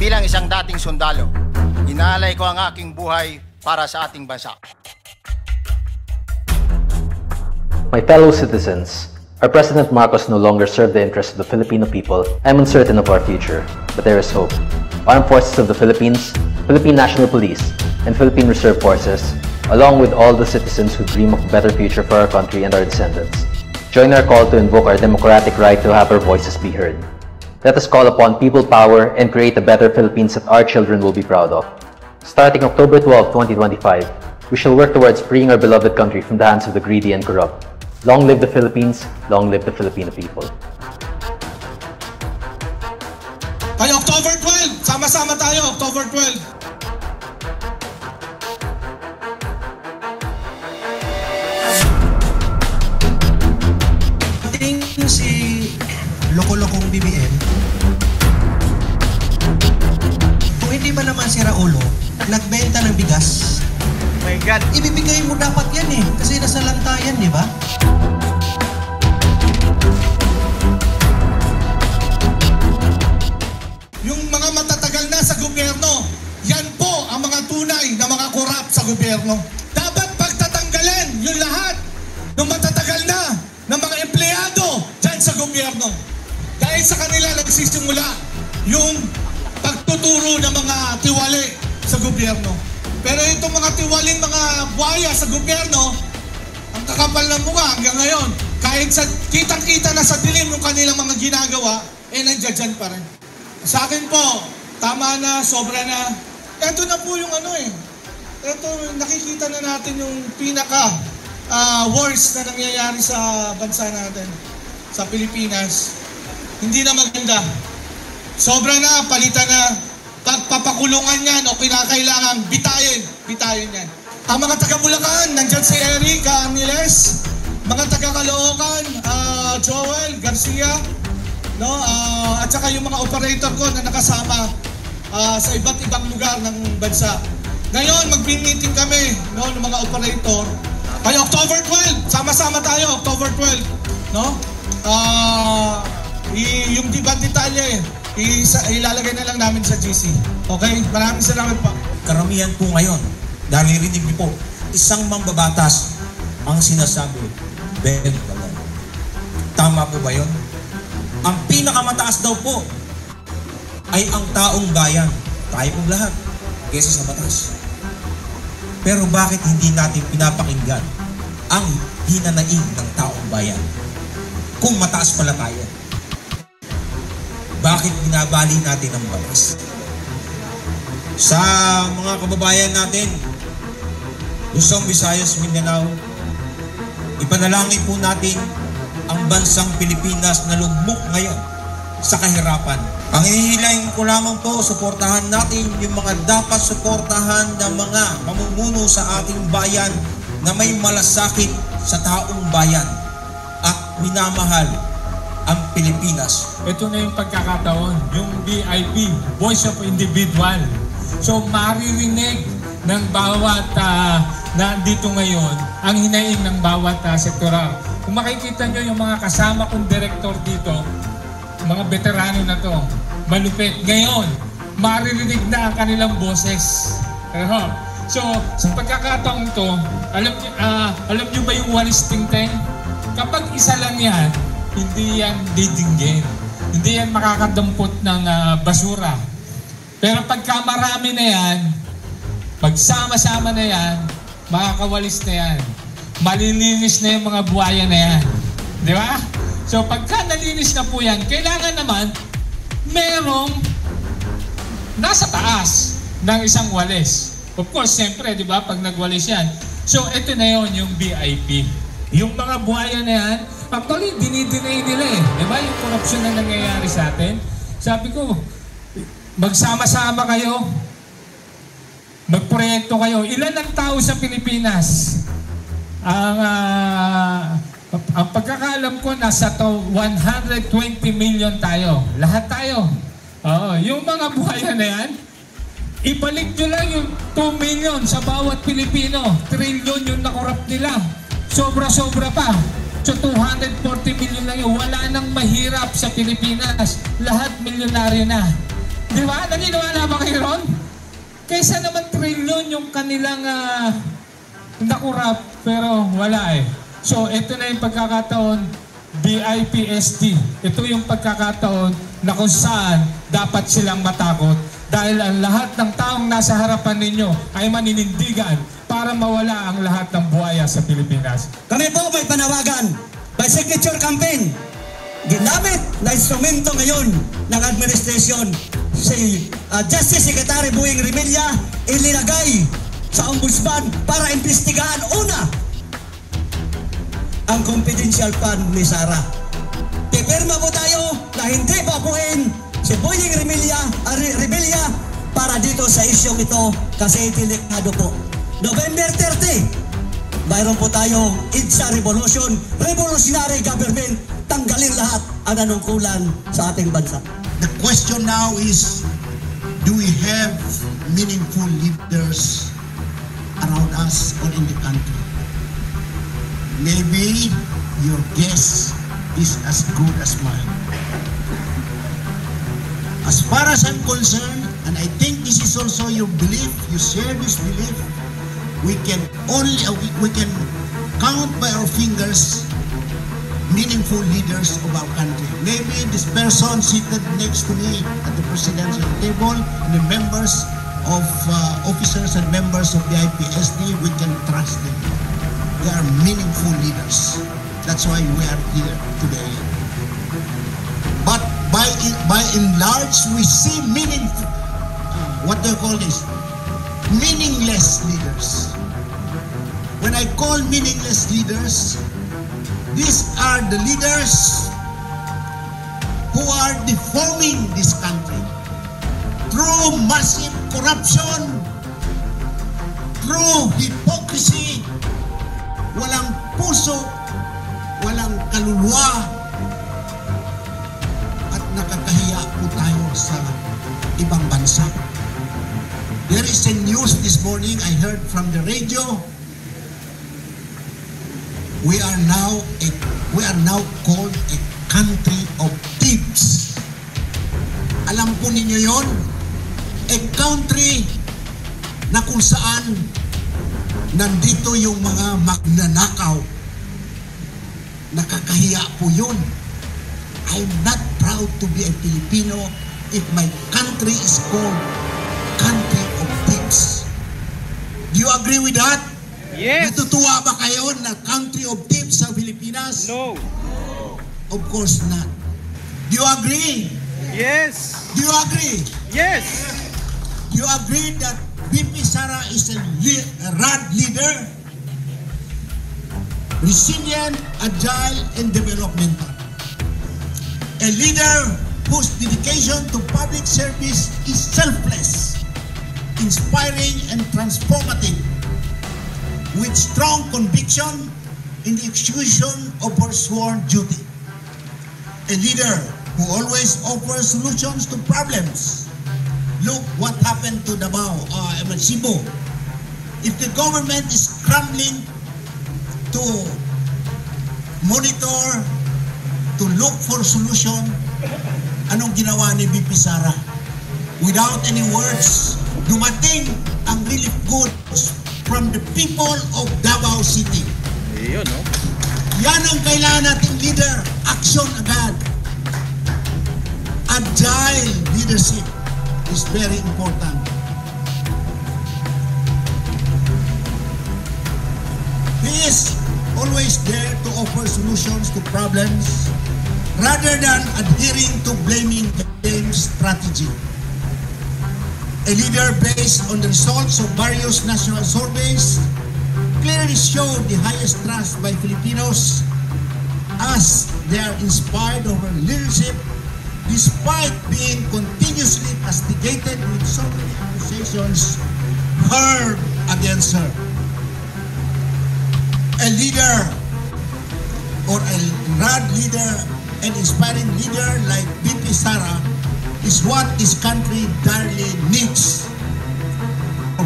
Bilang isang dating sundalo, inaalay ko ang aking buhay para sa ating bansa. My fellow citizens, our President Marcos no longer serves the interests of the Filipino people. I'm uncertain of our future, but there is hope. Armed Forces of the Philippines, Philippine National Police, and Philippine Reserve Forces, along with all the citizens who dream of a better future for our country and our descendants, join our call to invoke our democratic right to have our voices be heard. Let us call upon people power and create a better Philippines that our children will be proud of. Starting October 12, 2025, we shall work towards freeing our beloved country from the hands of the greedy and corrupt. Long live the Philippines, long live the Filipino people. Ay, October 12! Sama-sama tayo, October 12! Si Loko-Lokong BBM, kung hindi ba naman si Raulo nagbenta ng bigas, Oh my God! ibibigay mo dapat yan eh, kasi nasa lantayan, di ba? Yung mga matatagal na sa gobyerno, yan po ang mga tunay na mga korap sa gobyerno. Dapat pagtatanggalin yung lahat ng matatagal na ng mga empleyado dyan sa gobyerno. Dahil sa kanila nagsisimula yung pagtuturo ng mga tiwali sa gobyerno. Pero itong mga tiwaling mga buhaya sa gobyerno, ang kakapal ng mukha hanggang ngayon, kahit sa kitang-kita na sa dilim yung kanilang mga ginagawa, nandiyan dyan pa rin. Sa akin po, tama na, sobra na. Ito na po yung ito, nakikita na natin yung worst na nangyayari sa bansa natin, sa Pilipinas. Hindi na maganda. Sobra na, palitan na. Pagpapakulungan yan o kinakailangan, bitayin yan. Ang mga taga-Bulacan, nandyan si Eric Aniles. Mga taga-Caloocan, Joel Garcia. No? At saka yung mga operator ko na nakasama sa iba't ibang lugar ng bansa. Ngayon, mag-meeting kami ng mga operator. Ay, October 12, sama-sama tayo, October 12, no? Yung detalye, ilalagay na lang namin sa GC. Okay? Maraming salamat pa. Karamihan po ngayon, naririnig niyo po, isang mambabatas ang sinasabi, Ben Balon. Tama po ba yun? Ang pinakamataas daw po ay ang taong bayan. Tayo pong lahat, kesa sa batas. Pero bakit hindi natin pinapakinggan ang hinanaing ng taong bayan? Kung mataas pala tayo, bakit binabali natin ang batas? Sa mga kababayan natin, Luzon, Visayas, Mindanao, ipanalangin po natin ang bansang Pilipinas na lugmok ngayon sa kahirapan. Ang hinihiling ko lamang po, suportahan natin yung mga dapat suportahan ng mga mamumuno sa ating bayan na may malasakit sa taong bayan at minamahal ang Pilipinas. Ito na yung pagkakataon, yung BIP, Voice of Individual. So maririnig ng bawat nandito ngayon ang hinaing ng bawat sektoral. Kung makikita nyo yung mga kasama kong direktor dito, mga veterano na to, malupit. Ngayon, maririnig na ang kanilang boses. So, sa pagkakataon to, alam nyo ba yung walis tingteng? Kapag isa lang yan, hindi yan didinggin. Hindi yan makakadampot ng basura. Pero pagka marami na yan, pagsama-sama na yan, makakawalis na yan. Malilinis na yung mga buhaya na yan. Di ba? So pagka nalinis na po yan, kailangan naman merong nasa taas ng isang walis. Of course, siyempre, di ba, pag nagwalis yan. So ito na yon yung BIP. Yung mga buhaya na yan, actually, dinidinay nila eh. Di ba? Yung korupsyon na nangyayari sa atin. Sabi ko, magsama-sama kayo. Magproyekto kayo. Ilan ang tao sa Pilipinas? Ang pagkakaalam ko, nasa 120 million tayo. Lahat tayo. Yung mga buhaya na yan, ibalik nyo lang yung 2 million sa bawat Pilipino. Trillion yung nakorap nila. Sobra-sobra pa. So 240 million lang yun. Wala nang mahirap sa Pilipinas. Lahat milyonaryo na. Di ba? Naniniwala ba kayo ron? Kaysa naman trilyon yung kanilang nakurap, pero wala eh. So, ito na yung pagkakataon, BIPSD. Ito yung pagkakataon na kung saan dapat silang matakot dahil ang lahat ng taong nasa harapan ninyo ay maninindigan para mawala ang lahat ng buhaya sa Pilipinas. Kami po may panawagan by signature campaign. Ginamit na instrumento ngayon ng administration si Justice Secretary Boying Rimilla ilinagay sa ombudsman para imbestigahan una ang confidential fund ni Sara. Pipirma po tayo na hindi papuin si Boying Rimilla para dito sa isyong ito kasi delikado po. November 30, mayroon po tayong IDSA Revolution, Revolutionary Government, tanggalin lahat ang nanungkulan sa ating bansa. The question now is, do we have meaningful leaders around us or in the country? Maybe your guess is as good as mine. As far as I'm concerned, and I think this is also your belief, you share this belief, we can count by our fingers meaningful leaders of our country. Maybe this person seated next to me at the presidential table, and the members of officers and members of the IPSD, we can trust them. They are meaningful leaders. That's why we are here today. But by and large, we see what do you call this? Meaningless leaders. When I call meaningless leaders, these are the leaders who are deforming this country through massive corruption, through hypocrisy, walang puso, walang kaluluwa, at nakakahiya po tayo sa ibang bansa. There is a news this morning I heard from the radio. We are now called a country of thieves. Alam po ninyo yon? A country na kung saan nandito yung mga magnanakaw. Nakakahiya po yun. I'm not proud to be a Filipino if my country is called country of thieves. Do you agree with that? Yes. Natutuwa ba kayo na country of thieves sa Pilipinas? No. Of course not. Do you agree? Yes. Do you agree? Yes. Do you agree that VP Sara is a rad leader? Resilient, agile, and developmental. A leader whose dedication to public service is selfless, inspiring, and transformative, with strong conviction in the execution of her sworn duty. A leader who always offers solutions to problems. Look what happened to Davao, Cebu. If the government is scrambling to monitor, to look for solution, anong ginawa ni VP Sara? Without any words, dumating ang relief goods from the people of Davao City. Yun, no? Yan ang kailangan nating leader. Action agad. Agile leadership is very important. He is always there to offer solutions to problems rather than adhering to blaming game strategy. A leader based on the results of various national surveys clearly showed the highest trust by Filipinos as they are inspired of her leadership despite being continuously castigated with so many accusations hurled against her. A leader or a rad leader, an inspiring leader like VP Sara is what this country direly needs.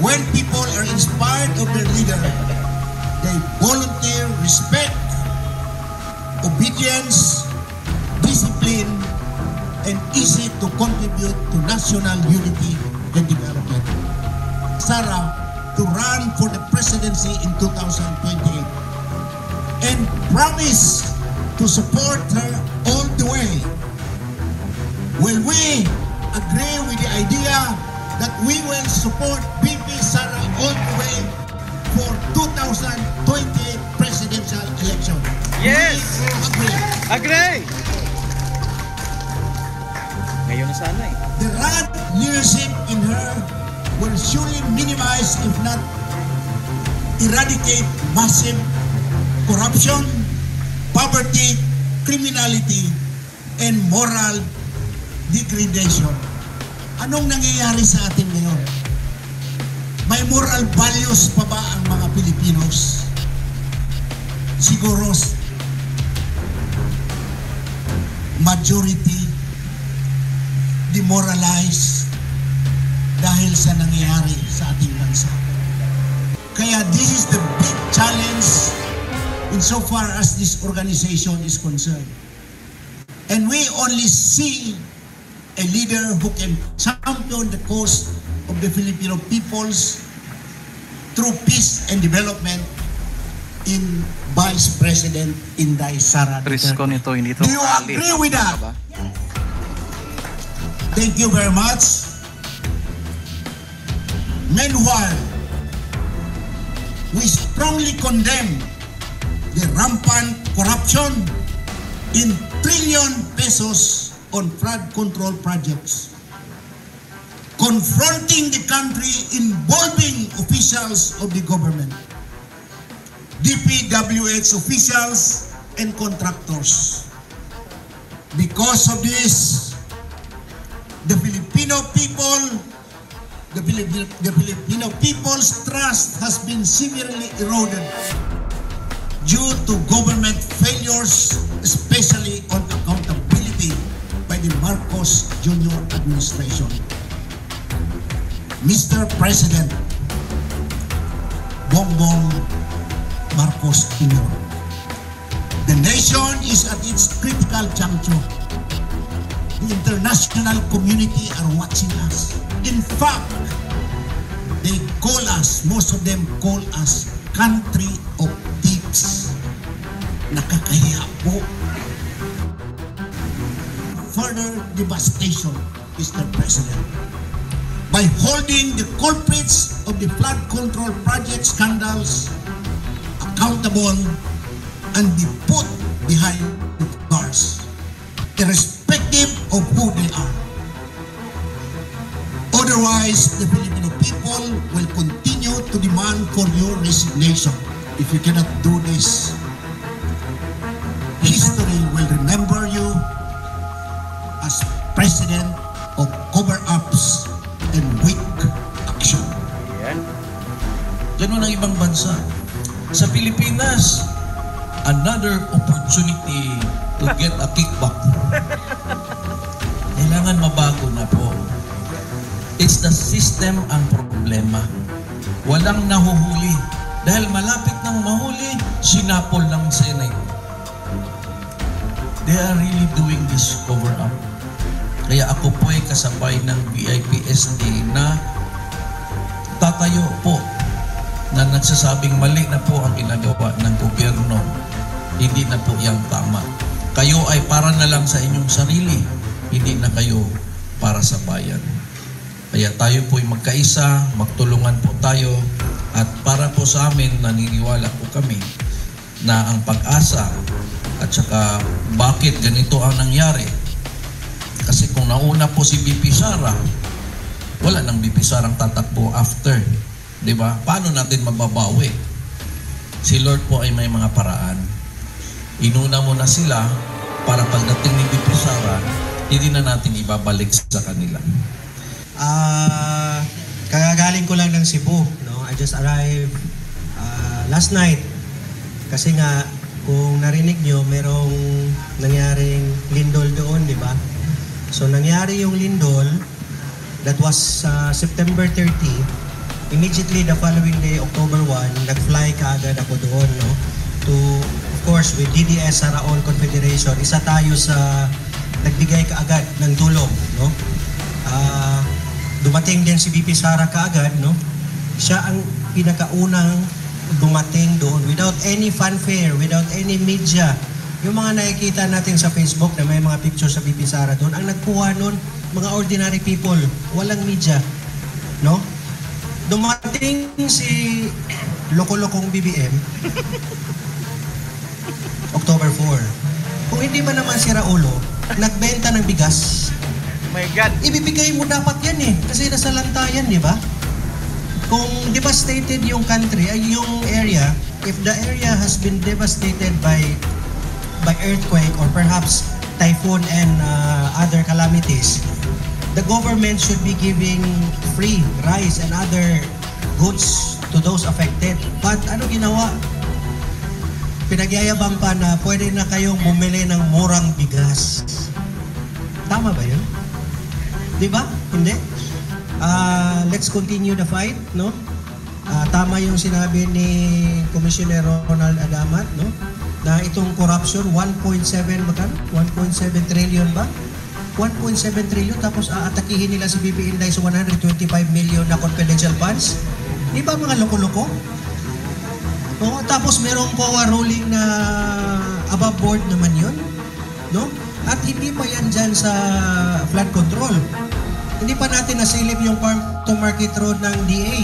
When people are inspired of their leader, they volunteer respect, obedience, discipline, and easy to contribute to national national unity and development. Sara to run for the presidency in 2028 and promise to support her all the way. Will we agree with the idea that we will support VP Sara all the way for 2028 presidential election? Yes! We agree. Agree! Ngayon na sana eh. The right leadership in her will surely minimize, if not eradicate, massive corruption, poverty, criminality, and moral degradation. Anong nangyayari sa atin ngayon? May moral values pa ba ang mga Pilipinos? Siguro majority demoralized dahil sa nangyayari sa ating bansa. Kaya this is the big challenge insofar as this organization is concerned. And we only see a leader who can champion the cause of the Filipino peoples through peace and development in Vice President Inday Sara Risko Duterte. nito, hindi ito Do you agree with that? Thank you very much. Meanwhile, we strongly condemn the rampant corruption in trillion pesos on flood control projects, confronting the country involving officials of the government, DPWH officials and contractors. Because of this, the Filipino people's trust has been severely eroded due to government failures, especially on accountability by the Marcos Jr. administration. Mr. President Bongbong Marcos Jr., the nation is at its critical juncture. The international community are watching us. In fact, they call us, most of them call us country of thieves. Nakakahiya po. Further devastation, Mr. President, by holding the culprits of the flood control project scandals accountable and be put behind bars, irrespective of who they are. Otherwise, the Filipino people will continue to demand for your resignation. If you cannot do this, history will remember you as president of cover-ups and weak action. Ganun ang ibang bansa. Sa Pilipinas, another opportunity to get a kickback. Kailangan mabago na po. It's the system ang problema. Walang nahuhuli. Dahil malapit nang mahuli, sinapol ng Senate. They are really doing this cover-up. Kaya ako po ay kasabay ng VIPSD na tatayo po na nagsasabing mali na po ang ginagawa ng gobyerno. Hindi na po yung tama. Kayo ay para na lang sa inyong sarili. Hindi na kayo para sa bayan. Kaya tayo po ay magkaisa, magtulungan po tayo. At para po sa amin, naniniwala po kami na ang pag-asa at saka bakit ganito ang nangyari. Kasi kung nauna po si VP Sara, wala nang VP Sarang tatakbo after. Diba? Paano natin mababawi? Si Lord po ay may mga paraan. Inuna mo na sila para pagdating ni VP Sara, hindi na natin ibabalik sa kanila. Kagagaling ko lang ng Cebu. No? I just arrived last night. Kasi nga, kung narinig nyo, merong nangyaring lindol doon, di ba? So, nangyari yung lindol, that was September 30. Immediately the following day, October 1, nag-fly kaagad ako doon, no? To, of course, with DDS Saraon Confederation, isa tayo sa nagbigay kaagad ng tulong, no? Dumating din si VP Sara kaagad, no? Siya ang pinakaunang dumating doon without any fanfare, without any media. Yung mga nakikita natin sa Facebook na may mga pictures sa VP Sara doon, ang nagkuha noon, mga ordinary people, walang media, no? Dumating si Loko-Lokong BBM October 4. Kung hindi ba naman si Raulo nagbenta ng bigas, My God. ibibigay mo dapat yan eh. Kasi nasa lantayan, di ba? Kung devastated yung country, ay yung area, if the area has been devastated by earthquake or perhaps typhoon and other calamities, the government should be giving free rice and other goods to those affected. But ano ginawa? Pinagyayabang pa na pwede na kayong bumili ng murang bigas. Tama ba yun? Di ba? Hindi? Let's continue the fight, no? Tama yung sinabi ni Commissioner Ronald Adamat, no? Na itong corruption, 1.7 trillion ba? 1.7 trillion tapos aatakihin nila si BP Inday sa 125 million na confidential funds. Di ba mga loko-loko? No? Tapos merong COA ruling na above board naman yun, no? At hindi pa yan dyan sa flood control. Hindi pa natin nasilip yung farm to market road ng DA.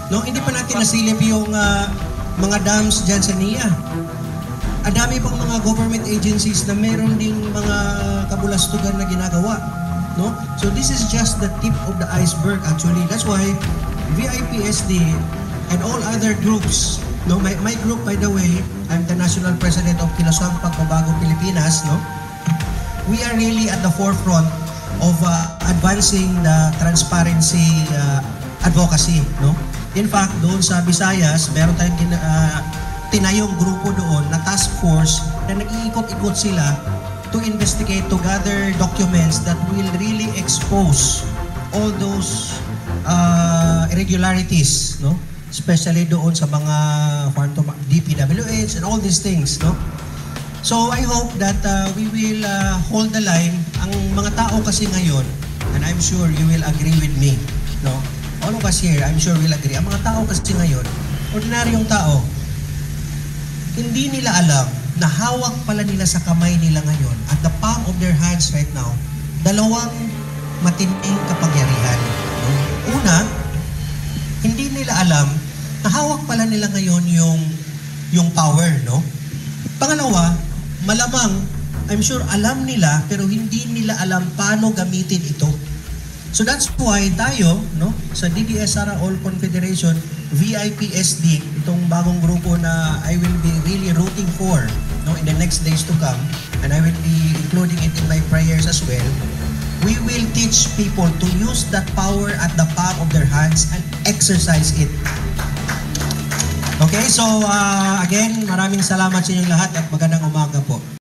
No? Hindi pa natin nasilip yung mga dams dyan sa NIA. Ang dami pang mga government agencies na meron ding mga kabulastugan na ginagawa. No? So this is just the tip of the iceberg actually. That's why VIPSD and all other groups, no, my group, by the way, I'm the national president of Kilosang Pagbabagong Pilipinas, no? We are really at the forefront of advancing the transparency advocacy, no? In fact, doon sa Visayas, meron tayong tinayong grupo doon na task force na nag-iikot-ikot sila to investigate, to gather documents that will really expose all those irregularities, no? Especially doon sa mga farm to DPWH and all these things, no? So I hope that we will hold the line. Ang mga tao kasi ngayon, and I'm sure you will agree with me, no? All of us here, I'm sure will agree. Ang mga tao kasi ngayon, ordinaryong tao, hindi nila alam na hawak pala nila sa kamay nila ngayon at the palm of their hands right now, dalawang matinding kapangyarihan. Una, hindi nila alam na hawak pala nila ngayon yung power, no? Pangalawa, malamang, I'm sure alam nila pero hindi nila alam paano gamitin ito. So that's why tayo, no, sa DDS Sara All Confederation, VIPSD, itong bagong grupo na I will be really rooting for, no, in the next days to come, and I will be including it in my prayers as well. We will teach people to use that power at the palm of their hands and exercise it. Okay, so again, maraming salamat sa inyong lahat at magandang umaga po.